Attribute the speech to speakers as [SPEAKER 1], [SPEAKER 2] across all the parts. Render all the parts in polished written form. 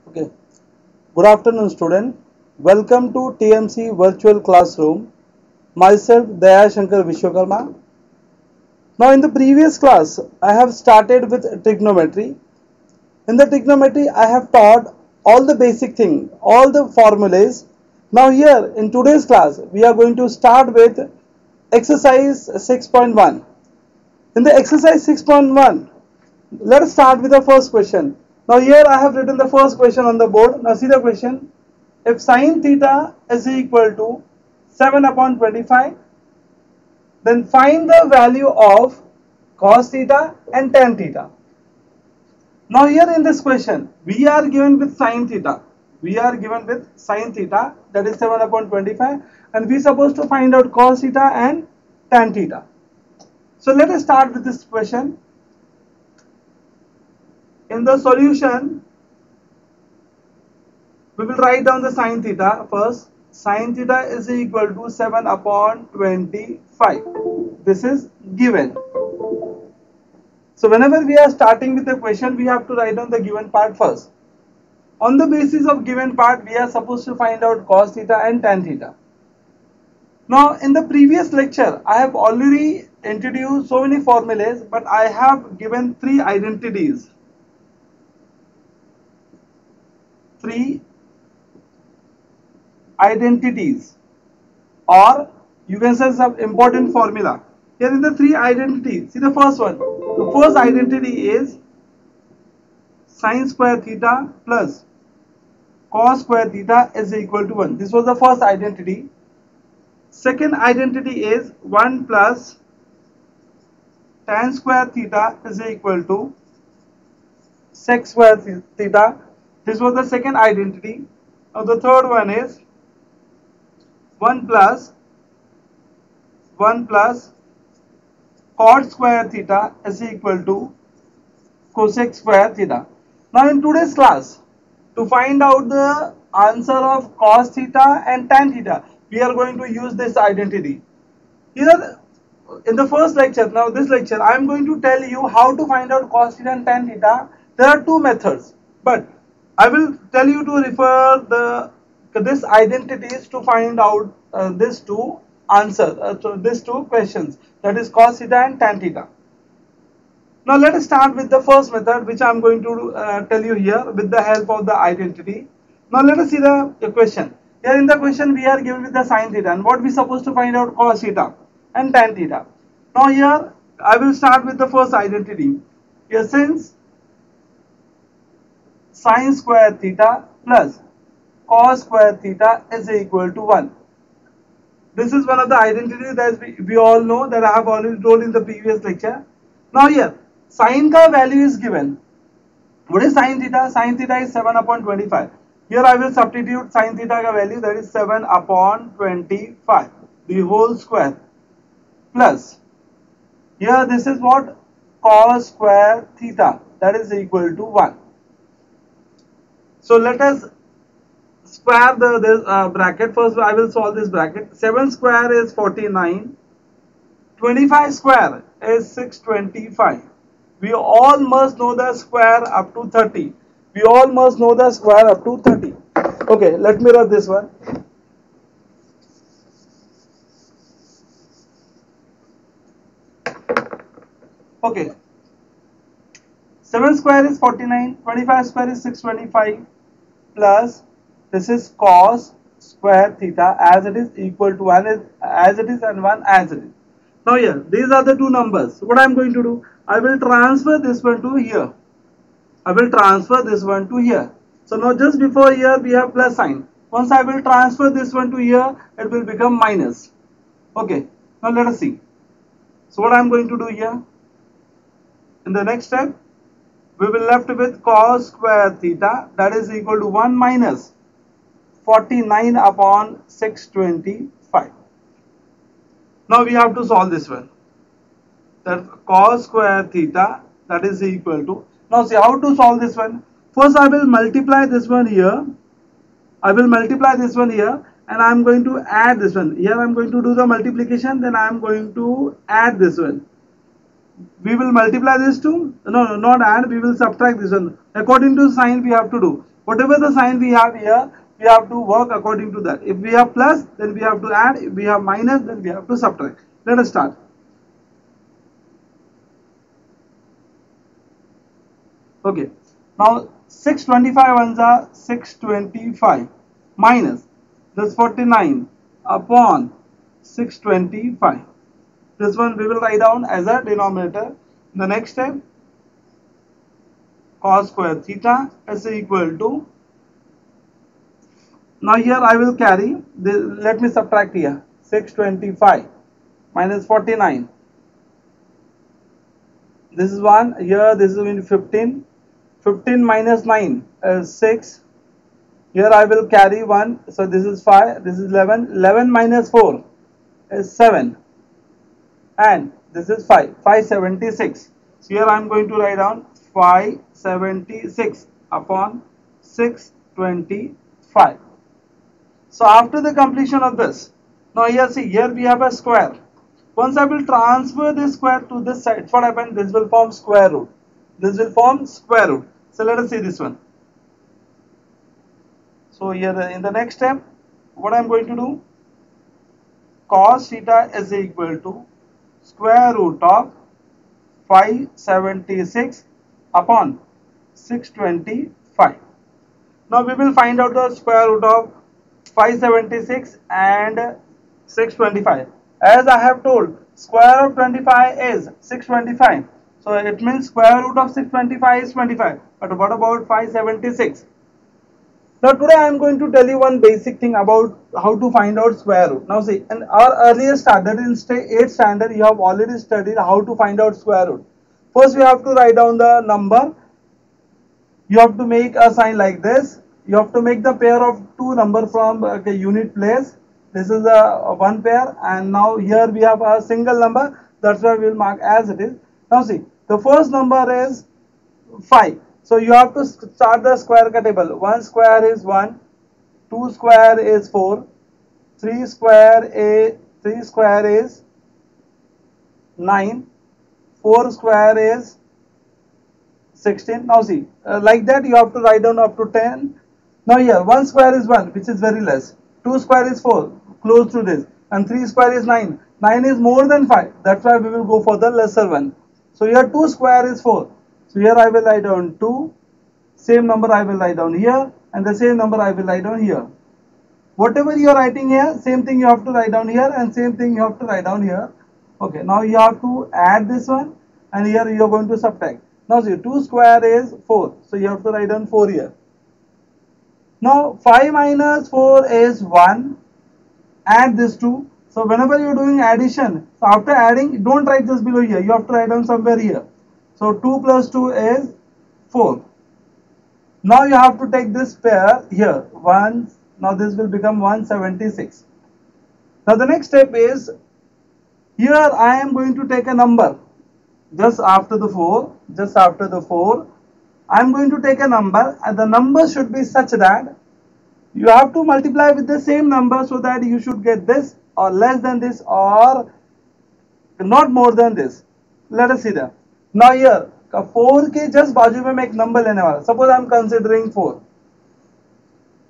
[SPEAKER 1] Okay. Good afternoon, student. Welcome to TMC Virtual Classroom. Myself, Daya Shankar Vishwakarma. Now, in the previous class, I have started with trigonometry. In the trigonometry, I have taught all the basic thing, all the formulas. Now, here in today's class, we are going to start with exercise 6.1. In the exercise 6.1, let us start with the first question. Now here I have written the first question on the board. Now see the question. If sine theta is equal to 7 upon 25, then find the value of cos theta and tan theta. Now here in this question, we are given with sine theta. We are given with sine theta, that is 7 upon 25, and we are supposed to find out cos theta and tan theta. So let us start with this question. In the solution, we will write down the sine theta first. Sine theta is equal to 7 upon 25. This is given. So whenever we are starting with a question, we have to write down the given part first. On the basis of given part, we are supposed to find out cos theta and tan theta. Now in the previous lecture, I have already introduced so many formulas, but I have given three identities. Three identities, or you can say some important formula. Here is the three identities. See the first one. The first identity is sine square theta plus cos square theta is equal to 1. This was the first identity. Second identity is 1 plus tan square theta is equal to sec square theta. This was the second identity. Now the third one is 1 plus cot square theta is equal to cosec square theta. Now in today's class, to find out the answer of cos theta and tan theta, we are going to use this identity. Here in the first lecture, now this lecture, I am going to tell you how to find out cos theta and tan theta. There are two methods, but I will tell you to refer this identities to find out these two answers, these two questions, that is cos theta and tan theta. Now let us start with the first method, which I am going to tell you here with the help of the identity. Now let us see the question. Here in the question we are given with the sine theta, and what we are supposed to find out cos theta and tan theta. Now here I will start with the first identity. Here since sine square theta plus cos square theta is equal to 1. This is one of the identities that we all know, that I have already told in the previous lecture. Now here, sine ka value is given. What is sine theta? Sine theta is 7 upon 25. Here I will substitute sine theta ka value, that is 7 upon 25, the whole square, plus here this is what? Cos square theta, that is equal to 1. So let us square this bracket. First I will solve this bracket. 7 square is 49. 25 square is 625. We all must know the square up to 30. We all must know the square up to 30. Okay, let me write this one. Okay. 7 square is 49. 25 square is 625. Plus this is cos square theta, as it is equal to 1 as it is and 1 as it is. Now here, these are the two numbers. What I am going to do, I will transfer this one to here. I will transfer this one to here. So now just before here we have plus sign. Once I will transfer this one to here, it will become minus. Okay, now let us see. So what I am going to do here, in the next step, we will left with cos square theta, that is equal to 1 minus 49 upon 625. Now we have to solve this one. That cos square theta, that is equal to, now see how to solve this one. First I will multiply this one here. I will multiply this one here, and I am going to add this one. Here I am going to do the multiplication, then I am going to add this one. We will multiply this two. No, not add. We will subtract this one. According to sign we have to do. Whatever the sign we have here, we have to work according to that. If we have plus, then we have to add. If we have minus, then we have to subtract. Let us start. Okay. Now 625 ones are 625 minus this 49 upon 625. This one we will write down as a denominator. The next step, cos square theta is equal to, now here I will carry, let me subtract here, 625 minus 49. This is 1, here this is going to 15. 15 minus 9 is 6. Here I will carry 1, so this is 5, this is 11. 11 minus 4 is 7. And this is 5, 576. So here I am going to write down 576 upon 625. So after the completion of this, now here see, here we have a square. Once I will transfer this square to this side, what happens? This will form square root. This will form square root. So let us see this one. So here in the next step, what I am going to do? Cos theta is equal to square root of 576 upon 625. Now we will find out the square root of 576 and 625. As I have told, square of 25 is 625. So it means square root of 625 is 25. But what about 576? Now today I am going to tell you one basic thing about how to find out square root. Now see, in our earlier standard, in 8th standard, you have already studied how to find out square root. First we have to write down the number. You have to make a sign like this. You have to make the pair of two numbers from unit place. This is a one pair, and now here we have a single number. That's why we will mark as it is. Now see, the first number is 5. So you have to start the square table. 1 square is 1, 2 square is 4, 3 square is 9, 4 square is 16. Now see, like that you have to write down up to 10. Now here 1 square is 1, which is very less. 2 square is 4, close to this, and 3 square is 9. 9 is more than 5. That's why we will go for the lesser one. So here 2 square is 4. So here I will write down 2, same number I will write down here, and the same number I will write down here. Whatever you are writing here, same thing you have to write down here, and same thing you have to write down here. Okay, now you have to add this one, and here you are going to subtract. Now see, 2 square is 4, so you have to write down 4 here. Now 5 minus 4 is 1, add this 2. So whenever you are doing addition, so after adding, don't write just below here, you have to write down somewhere here. So 2 plus 2 is 4. Now you have to take this pair here, 1, now this will become 176. Now the next step is, here I am going to take a number, just after the 4, I am going to take a number, and the number should be such that you have to multiply with the same number so that you should get this or less than this or not more than this. Let us see that. Now here 4 के just बाजू में मैं एक number लेने वाला. Suppose I am considering 4,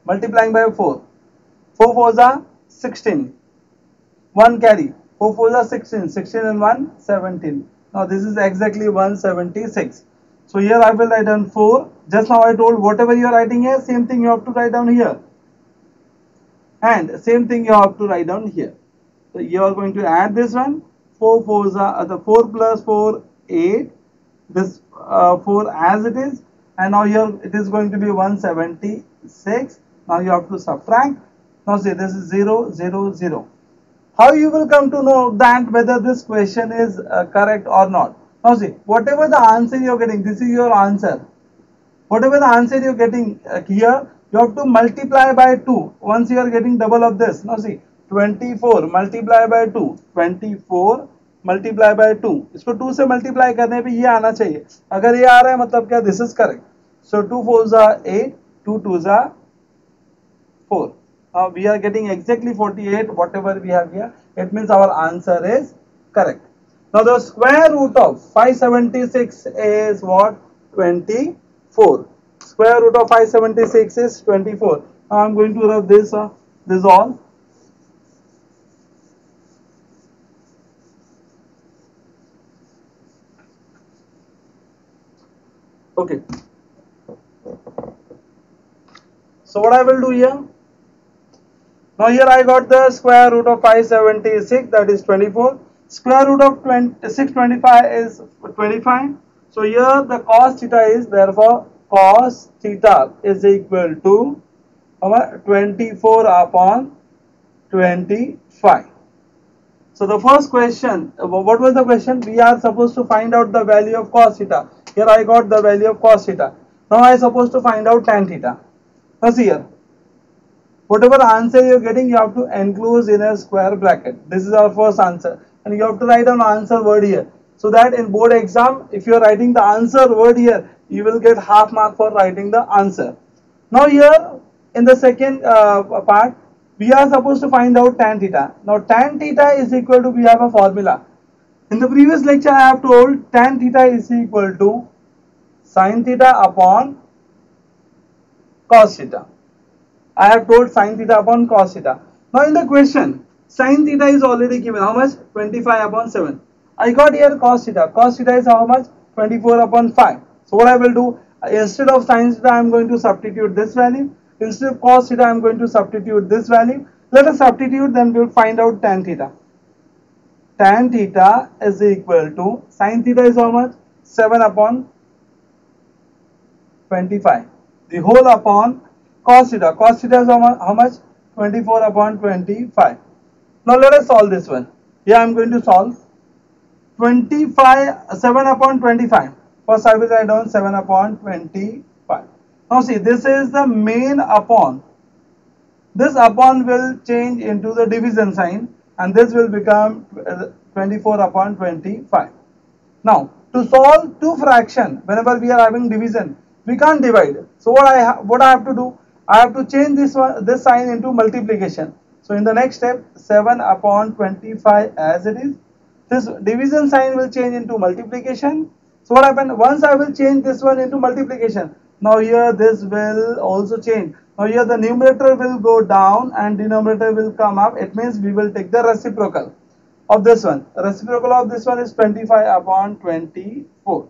[SPEAKER 1] multiplying by 4. 4 4s are 16. 1 carry. 4 4s are 16. 16 and 1 17. Now this is exactly 176. So here I will write down 4. Just now I told whatever you are writing here, same thing you have to write down here. And same thing you have to write down here. So you are going to add this one. 4 4s are the 4 plus 4 8. This 4 as it is, and now here it is going to be 176. Now you have to subtract. Now see, this is 0 0 0. How you will come to know that whether this question is correct or not? Now see, whatever the answer you are getting, this is your answer. Whatever the answer you are getting here, you have to multiply by 2. Once you are getting double of this, now see, 24 multiply by 2, 24 multiply by 2. इसको 2 से multiply करने पे ये आना चाहिए. अगर ये आ रहा है मतलब क्या, this is correct. So 2 4s are 8, 2 2s are 4. Now we are getting exactly 48. Whatever we have here, it means our answer is correct. Now the square root of 576 is what? 24. square root of 576 is 24. Now I'm going to rub this all. Okay. So what I will do here? Now here I got the square root of 576, that is 24. Square root of 625 is 25. So here the cos theta is, therefore cos theta is equal to 24 upon 25. So the first question, what was the question? We are supposed to find out the value of cos theta. Here I got the value of cos theta. Now I am supposed to find out tan theta. Now see here, whatever answer you are getting, you have to enclose in a square bracket. This is our first answer, and you have to write an answer word here, so that in board exam, if you are writing the answer word here, you will get half mark for writing the answer. Now here in the second part, we are supposed to find out tan theta. Now tan theta is equal to, we have a formula. In the previous lecture I have told tan theta is equal to sin theta upon cos theta. I have told sin theta upon cos theta. Now in the question, sin theta is already given. How much? 25 upon 7. I got here cos theta. Cos theta is how much? 24 upon 5. So what I will do, instead of sin theta, I am going to substitute this value. Instead of cos theta, I am going to substitute this value. Let us substitute, then we will find out tan theta. Tan theta is equal to, sin theta is how much? 7 upon 25. The whole upon cos theta. Cos theta is how much? 24 upon 25. Now let us solve this one. Here I am going to solve 7 upon 25. First I will write down 7 upon 25. Now see, this is the main upon. This upon will change into the division sign, and this will become 24 upon 25. Now to solve two fraction, whenever we are having division, we can't divide. So what I have to do, I have to change this sign into multiplication. So in the next step, 7 upon 25 as it is. This division sign will change into multiplication. So what happened? Once I will change this one into multiplication, now here this will also change. Now here the numerator will go down and denominator will come up. It means we will take the reciprocal of this one. Reciprocal of this one is 25 upon 24.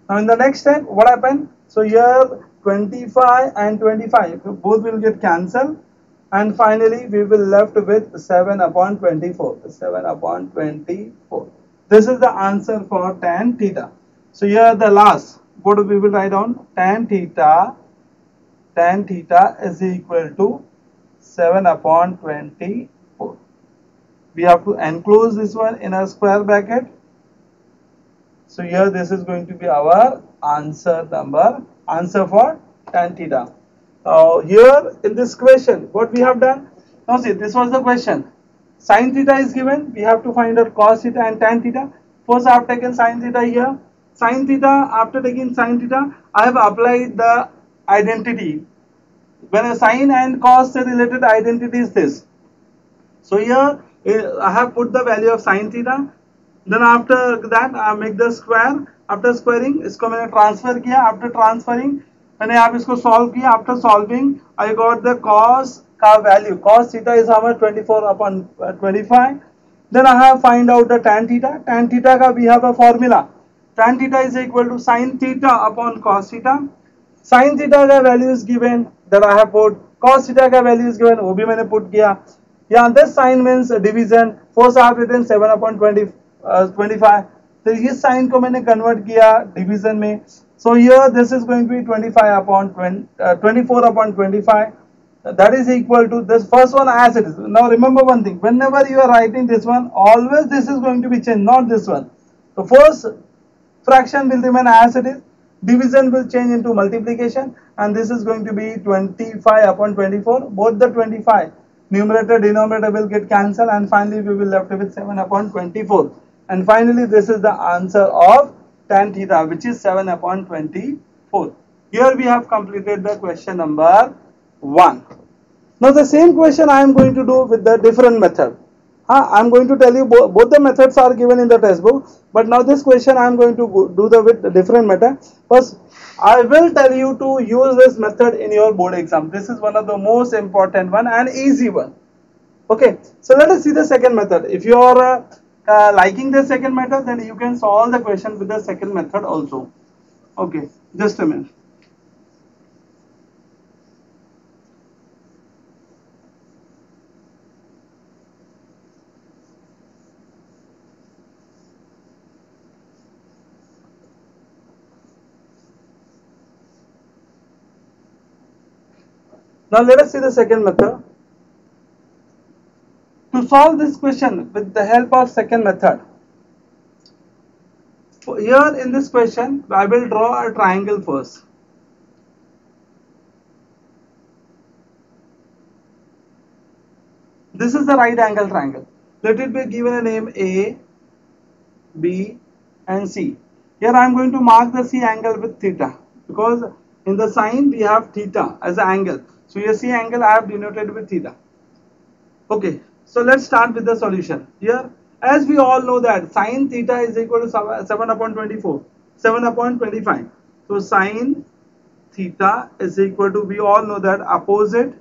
[SPEAKER 1] Now in the next step, what happened? So here 25 and 25 both will get cancelled, and finally we will left with 7 upon 24. 7 upon 24. This is the answer for tan theta. So here the last, what we will write down? Tan theta is equal to 7 upon 24. We have to enclose this one in a square bracket. So here this is going to be our answer for tan theta. Now here in this question, what we have done? Now see, this was the question. Sin theta is given. We have to find out cos theta and tan theta. First I have taken sin theta here. Sin theta, after taking sin theta, I have applied the identity. When a sin and cos related identity is this. So here I have put the value of sin theta. Then after that I make the square. After squaring, इसको मैंने transfer किया. After transferring, मैंने यहाँ इसको solve किया. After solving, I got the cos का value. Cos theta is how much? 24 upon 25. Then I have find out the tan theta. Tan theta का we have a formula. Tan theta is equal to sin theta upon cos theta. Sin theta का value is given, that I have put. Cos theta का value is given, वो भी मैंने put किया. Yeah, this sign means division. First I have written 7 upon 25. तो इस sign को मैंने कन्वर्ट किया डिवीजन में. So here this is going to be 24 upon 25. That is equal to this first one as it is. Now remember one thing, whenever you are writing this one, always this is going to be changed, not this one. The first fraction will remain as it is. Division will change into multiplication, and this is going to be 25 upon 24. Both the 25, numerator, denominator will get cancelled, and finally we will left with 7 upon 24. And finally this is the answer of tan theta, which is 7 upon 24. Here we have completed the question number 1. Now the same question I am going to do with the different method. I'm going to tell you both the methods are given in the textbook, but now this question I'm going to do the with different method. First, I will tell you to use this method in your board exam. This is one of the most important one and easy one. Okay, so let us see the second method. If you are liking the second method, then you can solve the question with the second method also. Okay, just a minute. Now let us see the second method. To solve this question with the help of second method, here in this question, I will draw a triangle first. This is the right angle triangle. Let it be given a name A, B and C. Here I am going to mark the C angle with theta, because in the sign we have theta as an angle. So here C angle I have denoted with theta. Okay, so let's start with the solution. Here, as we all know that sine theta is equal to 7 upon 24, 7 upon 25. So sine theta is equal to, we all know that, opposite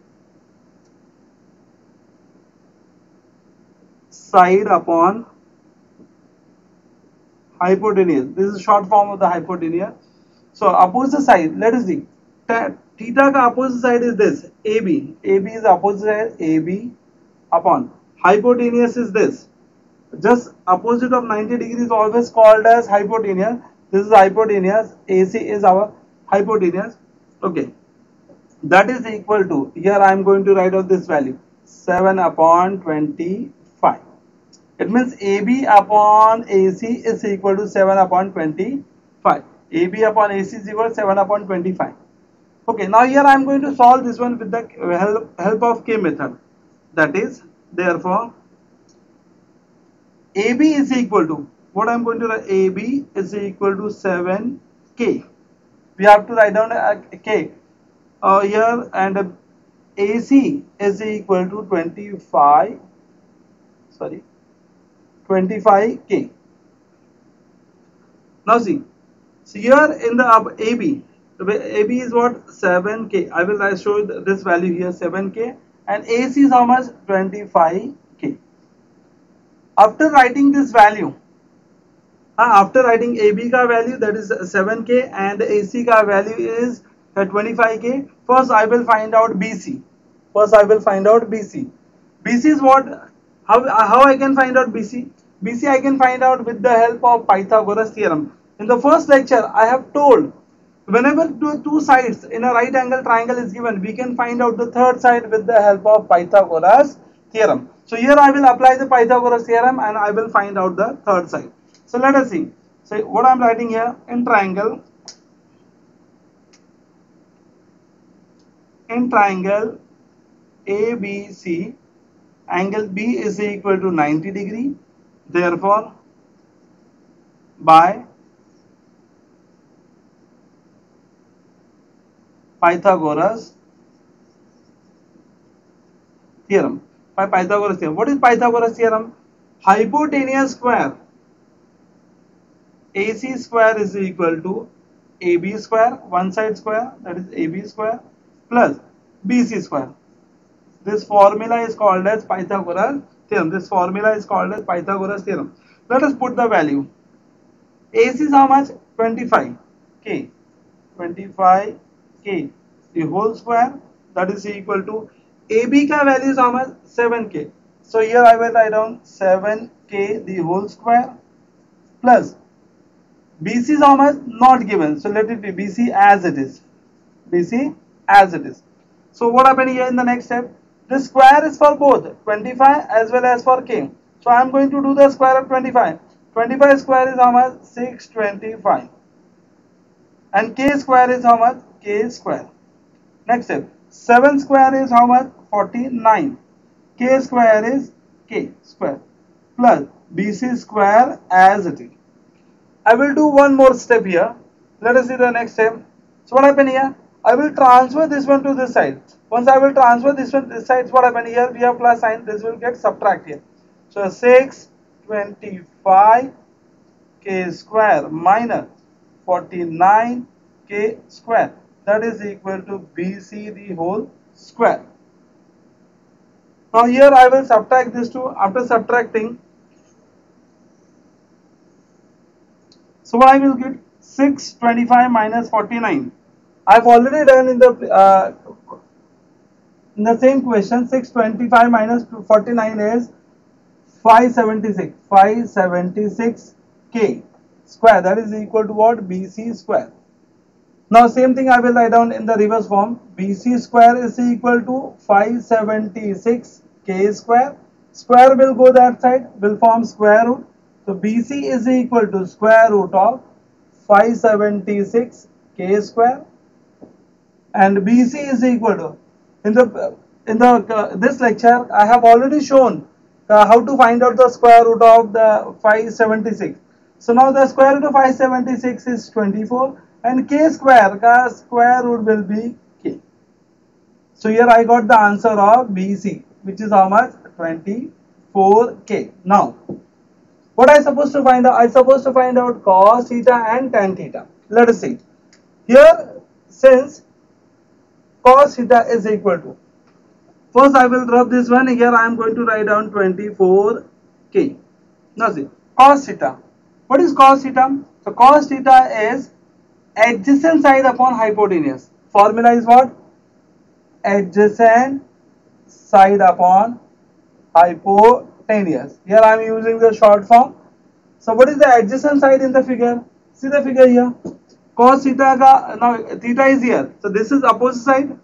[SPEAKER 1] side upon hypotenuse. This is short form of the hypotenuse. So opposite side, let us see. Theta ka opposite side is this, AB. AB is opposite side, AB upon hypotenuse is this. Just opposite of 90 degrees is always called as hypotenuse. This is hypotenuse. AC is our hypotenuse. Okay, that is equal to, here I am going to write out this value, 7 upon 25. It means AB upon AC is equal to 7 upon 25. AB upon AC is equal to 7 upon 25. Okay, now here I am going to solve this one with the help of K method. That is, therefore, AB is equal to, what I am going to write, AB is equal to 7K. We have to write down a K here, and AC is equal to 25K. Now see, so here in the AB is what, 7K. I will show this value here, 7K, and AC is how much, 25K. After writing this value, after writing AB ka value, that is 7K, and AC ka value is 25K, first I will find out BC. BC is what, how I can find out BC? BC I can find out with the help of Pythagoras theorem. In the first lecture, I have told, whenever two sides in a right angle triangle is given, we can find out the third side with the help of Pythagoras theorem. So here I will apply the Pythagoras theorem and I will find out the third side. So let us see. So what I am writing here, in triangle ABC, angle B is equal to 90 degree. Therefore, by Pythagoras theorem. What is Pythagoras theorem? Hypotenuse square AC square is equal to AB square, one side square, that is AB square, plus BC square. This formula is called as Pythagoras theorem. Let us put the value. AC is how much? 25K. 25K. The whole square, that is equal to, AB ka value is how much? 7K. So here I will write down 7K the whole square, plus BC is how much? Not given. So let it be BC as it is. So what happened here in the next step? This square is for both 25 as well as for K. So I am going to do the square of 25. 25 square is how much? 625. And K square is how much? K square. Next step. 7 square is how much? 49. K square is K square. Plus BC square as it is. I will do one more step here. Let us see the next step. So what happened here? I will transfer this one to this side. Once I will transfer this one to this side, what happened here? We have plus sign. This will get subtract here. So 625 k square minus 49 k square, that is equal to BC the whole square. Now here I will subtract this two. After subtracting, so what I will get 625 minus 49. I've already done in the same question. 625 minus 49 is 576. 576 k square, that is equal to what? BC square. Now same thing I will write down in the reverse form. BC square is equal to 576 k square. Square will go that side, will form square root. So BC is equal to square root of 576 k square, and BC is equal to, in the this lecture I have already shown how to find out the square root of the 576. So now the square root of 576 is 24, and k square ka square root will be k. So here I got the answer of BC, which is how much? 24k. Now what I supposed to find out? I supposed to find out cos theta and tan theta. Let us see. Here, since cos theta is equal to, first I will drop this one. Here I am going to write down 24k. Now see, cos theta. What is cos theta? So cos theta is adjacent side upon hypotenuse. Formula is what? Adjacent side upon hypotenuse. Here I am using the short form. So what is the adjacent side in the figure? See the figure here. Cos theta ka, now theta is here. So this is opposite side.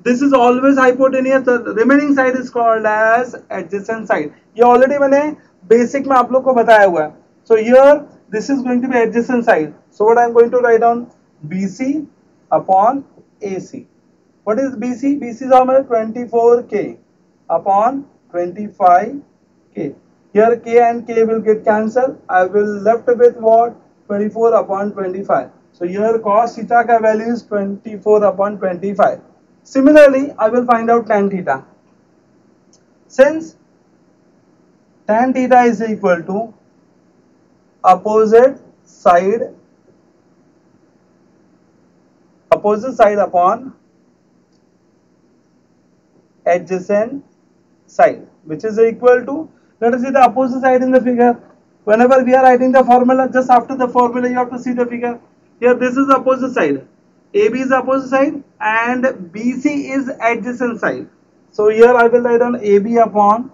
[SPEAKER 1] This is always hypotenuse. The remaining side is called as adjacent side. ये already मैंने basic में आप लोग को बताया हुआ है. So here this is going to be adjacent side. So what I am going to write down? BC upon AC. What is BC? BC is how much? 24k upon 25k. Here k and k will get cancelled. I will left with what? 24 upon 25. So here cos theta ka value is 24 upon 25. Similarly, I will find out tan theta. Since tan theta is equal to opposite side upon adjacent side, which is equal to, let us see the opposite side in the figure. Whenever we are writing the formula, just after the formula you have to see the figure. Here this is opposite side. AB is opposite side and BC is adjacent side. So here I will write down AB upon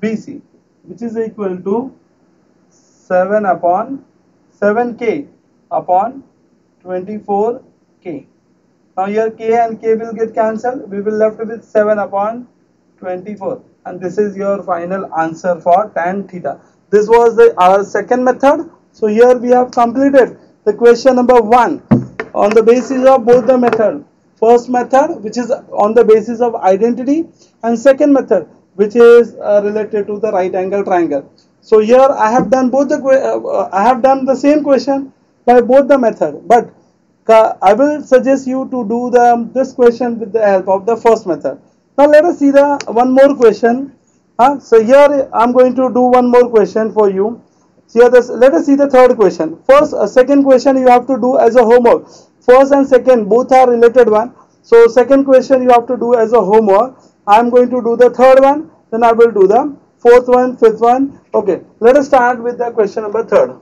[SPEAKER 1] BC, which is equal to 7k upon 24k. Now here k and k will get cancelled. We will left with 7 upon 24, and this is your final answer for tan theta. This was our second method. So here we have completed the question number 1 on the basis of both the method. First method, which is on the basis of identity, and second method, which is related to the right angle triangle. So here I have done both the same question by both the method, but I will suggest you to do this question with the help of the first method. Now let us see the one more question. So here I am going to do one more question for you. So here let us see the third question. First, second question you have to do as a homework. First and second both are related one. So second question you have to do as a homework. I am going to do the third one. Then I will do the fourth one, fifth one. Okay. Let us start with the question number third.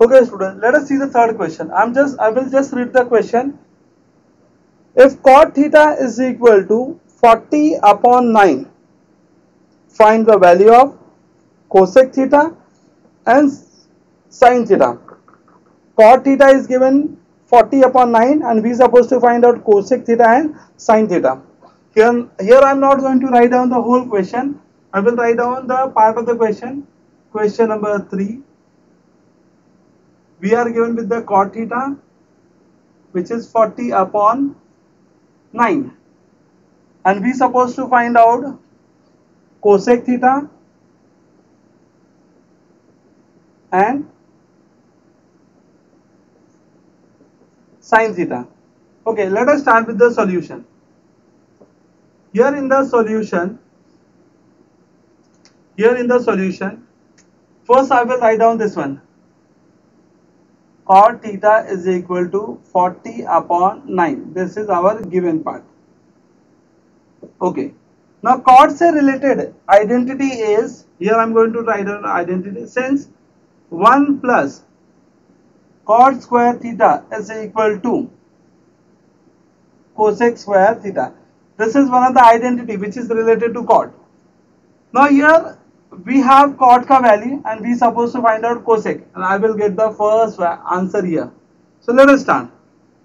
[SPEAKER 1] Okay students, let us see the third question. I will just read the question. If cot theta is equal to 40 upon 9, find the value of cosec theta and sin theta. Cot theta is given 40 upon 9, and we are supposed to find out cosec theta and sin theta. Here I am not going to write down the whole question. I will write down the part of the question. Question number 3. We are given with the cot theta, which is 40 upon 9, and we are supposed to find out cosec theta and sin theta. Okay, let us start with the solution. Here in the solution, first I will write down this one. Cot theta is equal to 40 upon 9. This is our given part. Okay. Now cot se related identity is, here I am going to write down identity, since 1 plus cot square theta is equal to cosec square theta. This is one of the identity which is related to cot. Now here we have cot ka value and we supposed to find out cosec, and I will get the first answer here. So let us start.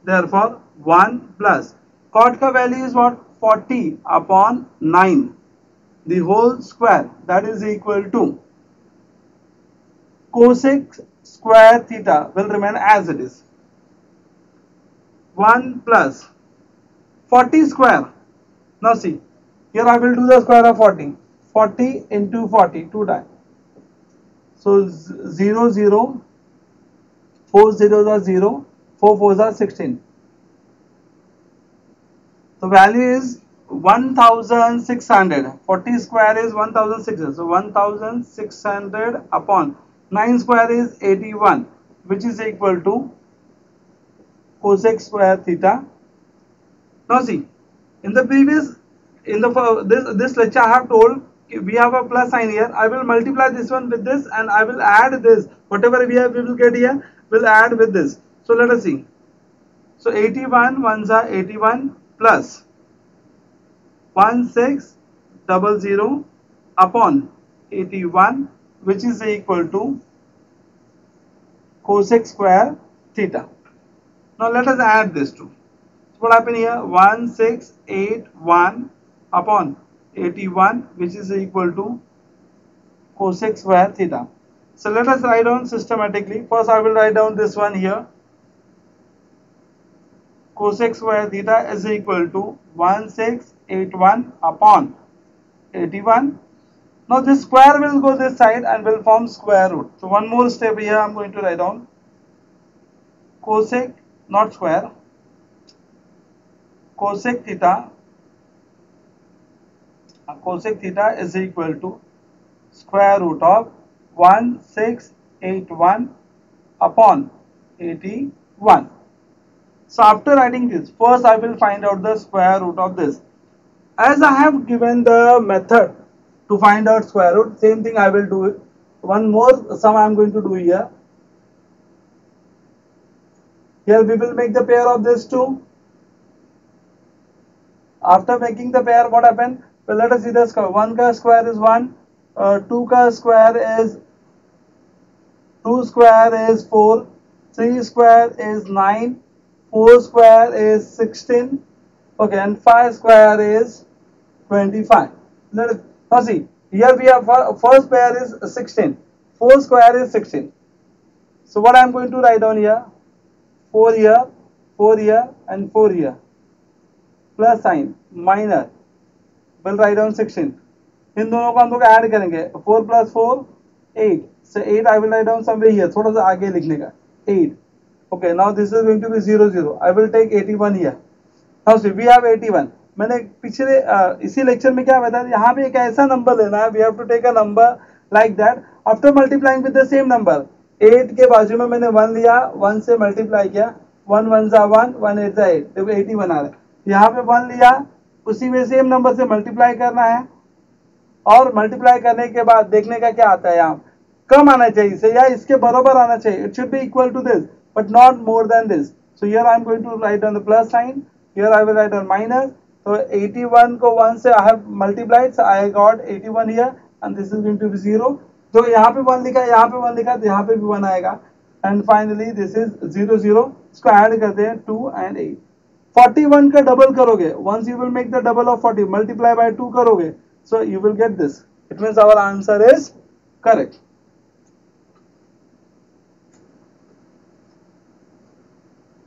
[SPEAKER 1] Therefore 1 plus cot ka value is what? 40 upon 9, the whole square, that is equal to cosec square theta will remain as it is. 1 plus 40 square. Now see, here I will do the square of 40. 40 into 40, 2 times. So 0, 0, 4 zeros are 0, 4 fours are 16. The value is 1600. 40 square is 1600. So 1600 upon 9 square is 81, which is equal to cosec square theta. Now see, in the previous, this lecture I have told we have a plus sign here. I will multiply this one with this and I will add this. Whatever we will get here, we'll add with this. So let us see. So 81 ones are 81 plus 1600 upon 81, which is equal to cosec square theta. Now let us add this two. So what happened here? 1681 upon 81, which is equal to cosec square theta. So let us write down systematically. First I will write down this one here. Cosec square theta is equal to 1681 upon 81. Now this square will go this side and will form square root. So one more step here I am going to write down. Cosec, not square, cosec theta is equal to square root of 1681 upon 81. So after writing this, first I will find out the square root of this. As I have given the method to find out square root, same thing I will do it. One more sum I am going to do here. Here we will make the pair of this two. After making the pair, what happened? Well, let us see the square. 1 ka square is 1, 2 ka square is 2 square is 4, 3 square is 9, 4 square is 16, okay, and 5 square is 25. Let us now see. Here we have first pair is 16, 4 square is 16. So what I am going to write down here? 4 here, 4 here, and 4 here. Plus sign minor. We'll write down 16. इन दोनों को हम लोग add करेंगे. 4 plus 4 8. So 8 I will write down somewhere here. थोड़ा सा आगे लिखने का 8. Okay, now this is going to be 0 0. I will take 81 here. Now see, we have 81. मैंने पिछले इसी लेक्चर में क्या बताया? यहाँ पे एक ऐसा नंबर लेना है. We have to take a number like that. After multiplying with the same number, 8 के बाजू में मैंने 1 लिया, 1 से मल्टीप्लाई किया. 1 1 सा 1, 1 8 सा 8. देखो 81 आ रहा है. यहाँ पे 1 लिया, उसी में सेम नंबर से मल्टीप्लाई करना है और मल्टीप्लाई करने के बाद देखने का क्या आता है. यहाँ कम आना चाहिए या इसके बराबर आना चाहिए. It should be equal to this but not more than this. So here I am going to write on the plus sign. Here I will write on minus. So 81 को 1 से I have multiplied, so I got 81 here and this is going to be 0. तो यहाँ पे 1 लिखा है, यहाँ पे 1 लिखा है, तो यहाँ पे भी 1 आएगा. and finally this is 0 0. इसको ऐड करते हैं 2 and 8. 41 का डबल करोगे, once you will make the double of 40, multiply by 2 करोगे, so you will get this. It means our answer is correct.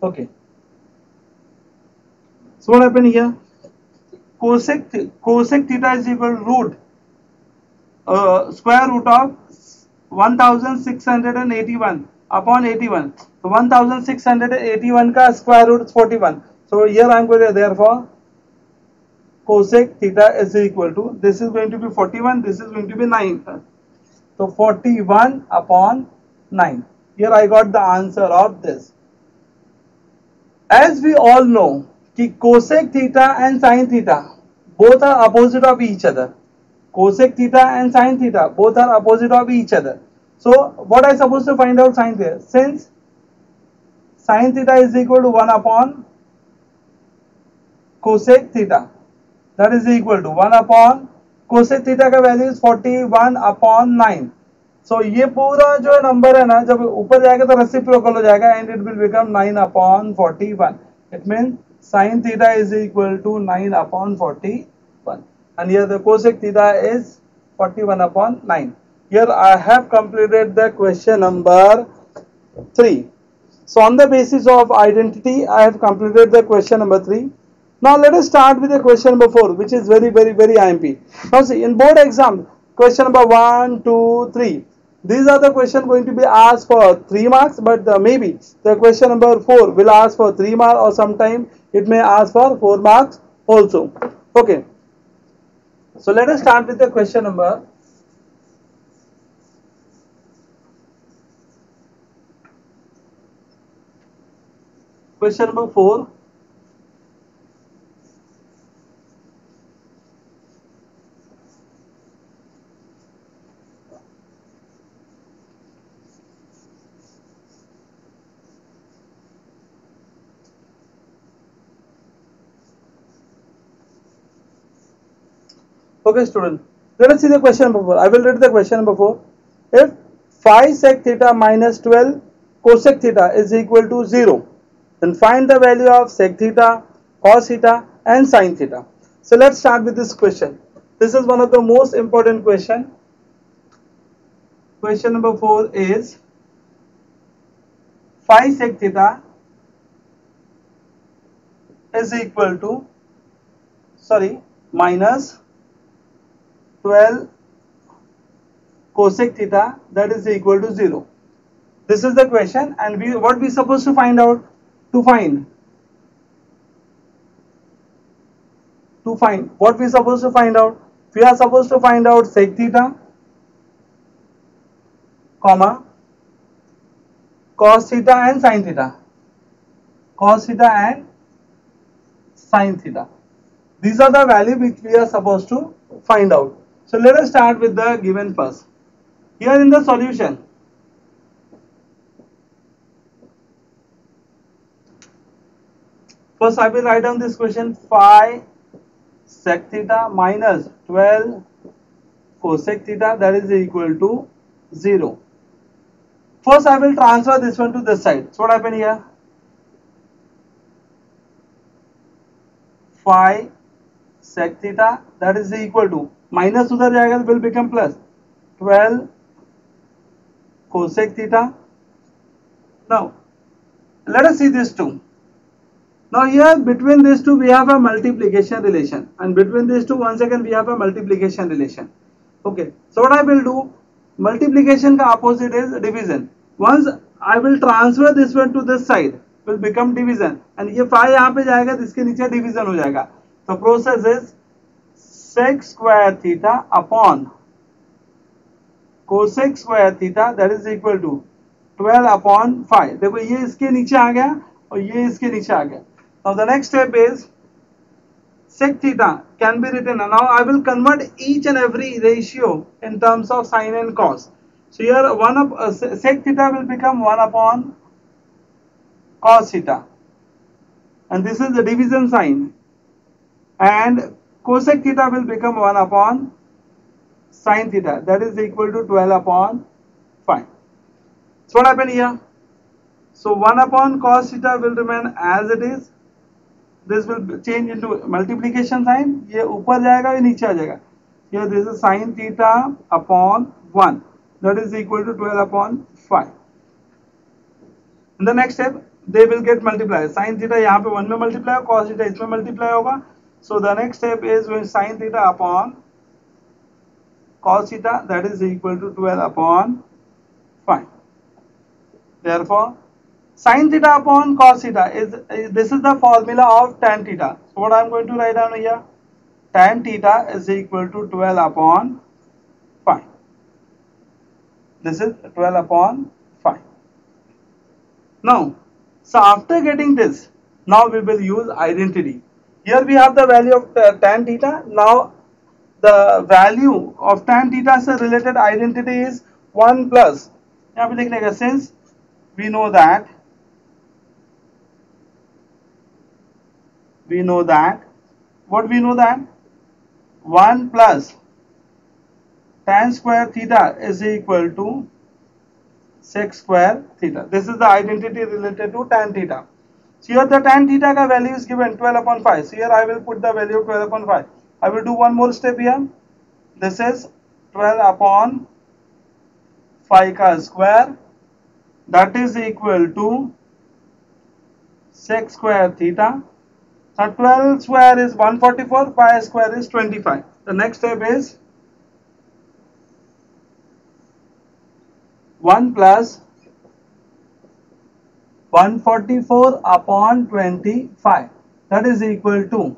[SPEAKER 1] Okay. So what happened here? Cosec theta is equal to root square root of 1681 upon 81. So 1681 का square root is 41. So here I am going to, therefore cosec theta is equal to, this is going to be 41, this is going to be 9. So 41 upon 9. Here I got the answer of this. As we all know, cosec theta and sin theta both are opposite of each other. Cosec theta and sin theta both are opposite of each other. So what I supposed to find out sin theta? Since sin theta is equal to 1 upon cosec theta, that is equal to 1 upon cosec theta का value is 41 upon 9. So ये पूरा जो number है ना, जब ऊपर जाएगा तो रेसिप्रोकल हो जाएगा and it will become 9 upon 41. It means sin theta is equal to 9 upon 41. And here the cosec theta is 41 upon 9. Here I have completed the question number 3. So on the basis of identity, I have completed the question number 3. Now let us start with the question number 4, which is very IMP. Now see, in board exam, question number 1, 2, 3. These are the question going to be asked for 3 marks, but maybe the question number 4 will ask for 3 marks, or sometime it may ask for 4 marks also. Okay. So let us start with the question number 4. Okay student, let us see the question number 4. I will read the question number 4. If phi sec theta minus 12 cosec theta is equal to 0, then find the value of sec theta, cos theta and sin theta. So let's start with this question. This is one of the most important question. Question number 4 is phi sec theta is equal to, minus 12 cosec theta, that is equal to 0. This is the question, and what we supposed to find out? What we supposed to find out? We are supposed to find out sec theta, comma, cos theta and sin theta. These are the value which we are supposed to find out. So let us start with the given first. Here in the solution, first I will write down this question: phi sec theta minus 12 cosec theta, that is equal to 0. First I will transfer this one to this side. So what happened here? Phi sec theta, that is equal to, minus udhar jayega, will become plus 12 cosec theta. Now let us see this two. Now here between these two we have a multiplication relation, and between these two once again we have a multiplication relation. Okay, so what I will do, multiplication ka opposite is division. Once I will transfer this one to this side, will become division, and ये phi यहाँ पे जाएगा तो इसके नीचे division हो जाएगा. The process is sec square theta upon cosec square theta, that is equal to 12 upon 5. देखो ये इसके नीचे आ गया और ये इसके नीचे आ गया. Now the next step is sec theta can be written. Now I will convert each and every ratio in terms of sin and cos. So here sec theta will become 1 upon cos theta, and this is the division sign, and cosec theta will become 1 upon sin theta, that is equal to 12 upon 5. So what happened here? So 1 upon cos theta will remain as it is. This will change into multiplication sign. ये ऊपर जाएगा ये नीचे आ जाएगा. Here this is sin theta upon 1. That is equal to 12 upon 5. In the next step, they will get multiplied. Sin theta यहाँ पे 1 में multiply होगा, cos theta इसमें multiply होगा. So the next step is when sin theta upon cos theta, that is equal to 12 upon 5. Therefore, sin theta upon cos theta is this is the formula of tan theta. So what I am going to write down here, tan theta is equal to 12 upon 5. This is 12 upon 5. Now, so after getting this, now we will use identity. Here we have the value of tan theta. Now the value of tan theta से related identity is 1 plus. यहाँ पे लिखने का since we know that what we know that 1 plus tan square theta is equal to sec square theta. This is the identity related to tan theta. So here the tan theta ka value is given 12 upon 5. So here I will put the value of 12 upon 5. I will do one more step here. This is 12 upon 5 ka square. That is equal to sec square theta. Now 12 square is 144, 5 square is 25. The next step is 1 plus 144 upon 25. That is equal to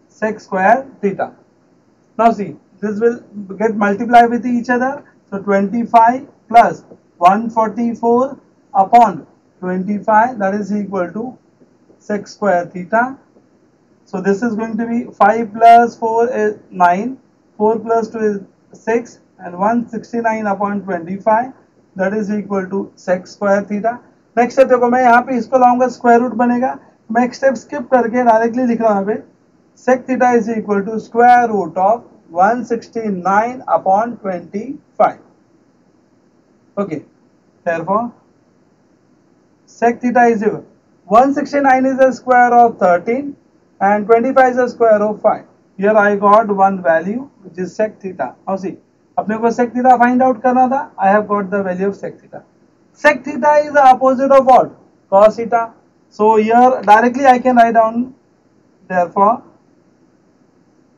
[SPEAKER 1] sec square theta. Now see, this will get multiplied with each other. So 25 plus 144 upon 25, that is equal to sec square theta. So this is going to be 5 plus 4 is 9, 4 plus 2 is 6, and 169 upon 25, that is equal to sec square theta. Next step देखो, मैं यहाँ पे इसको लाऊंगा square root बनेगा, मैं एक step skip करके डायरेक्टली लिख रहा हूँ यहाँ पे sec theta is equal to square root of 169 upon 25. Okay, therefore sec theta is equal 169 is the square of 13 and 25 is the square of 5. Here I got one value which is sec theta. Now see, अपने को sec theta find out करना था. I have got the value of sec theta. Sec theta is the opposite of what? Cos theta. So here directly I can write down, therefore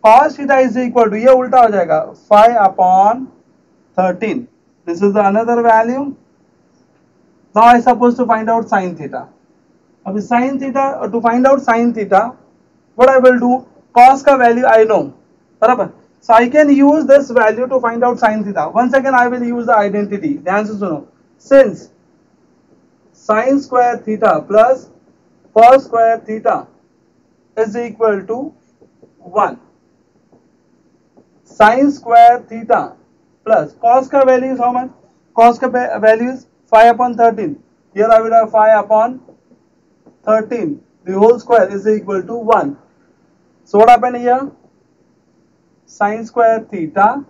[SPEAKER 1] cos theta is equal to, ये उल्टा हो जाएगा 5 upon 13. This is the another value. Now I suppose to find out sin theta. अभी sin theta, to find out sin theta, what I will do, cos का value I know, बराबर. So I can use this value to find out sin theta. Once again I will use the identity. ध्यान से सुनो. Since sin square theta plus cos square theta is equal to 1. Sin square theta plus cos ka value is how much? Cos ka value is 5 upon 13. Here I will have 5 upon 13. The whole square is equal to 1. So what happened here? Sin square theta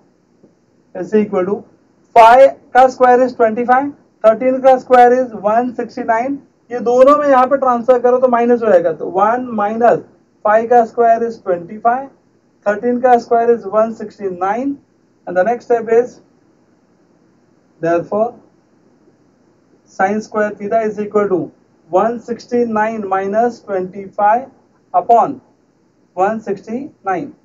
[SPEAKER 1] is equal to 5 का square is 25, 13 का square is 169. ये दोनों में यहाँ पे transfer करो तो minus हो जाएगा, तो 1 माइनस 5 का square is 25, 13 का square is 169, and the next step is, therefore sin square theta is equal to 169 minus 25 upon 169.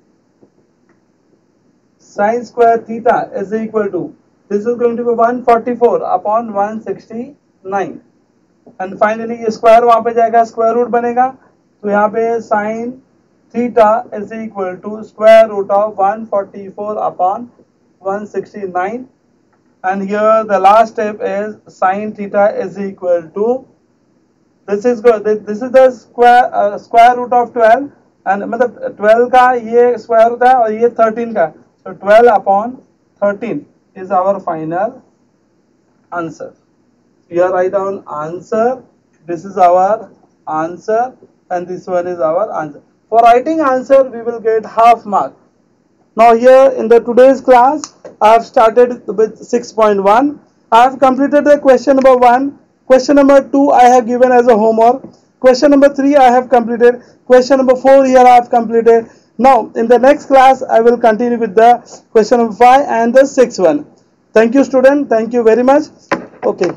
[SPEAKER 1] Sin square theta is equal to, this is going to be 144 upon 169, and finally ये square वहाँ पे जाएगा, square root बनेगा, तो यहाँ पे sin theta is equal to square root of 144 upon 169, and here the last step is sin theta is equal to, this is the square root of 12, and मतलब 12 का ये स्क्वायर होता है और ये 13 का, so 12 upon 13 is our final answer. Here write down answer. This is our answer, and this one is our answer. For writing answer, we will get half mark. Now here in the today's class, I have started with 6.1. I have completed the question number 1. Question number 2 I have given as a homework. Question number 3 I have completed. Question number 4 here I have completed. Now in the next class I will continue with the question number 5 and the 6th one. Thank you student. Thank you very much. Okay.